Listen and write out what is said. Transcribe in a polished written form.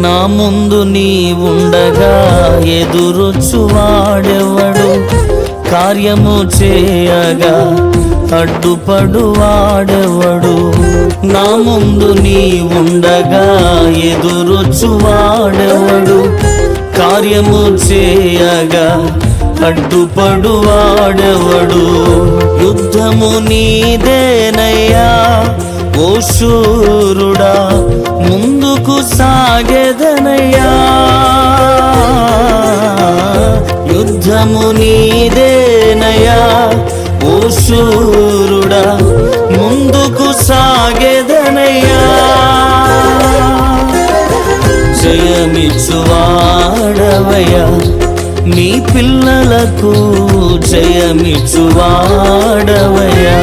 నా ముందు నీ ఉండగా ఎదురొచ్చువాడెవడు? కార్యము చేయగా అడ్డుపడువాడెవడు? నా ముందు నీ ఉండగా ఎదురొచ్చువాడెవడు? కార్యము చేయగా అడ్డుపడువాడెవడు? యుద్ధము నీదేనయ్యా ఓ శూరుడా, ముందుకు సాగెదనయ్యా. యుద్ధము నీదేనయ్యా ఓ శూరుడా, ముందుకు సాగెదనయ్యా. జయమిచ్చువాడవయ్యా, నీ పిల్లలకు జయమిచ్చువాడవయ్యా.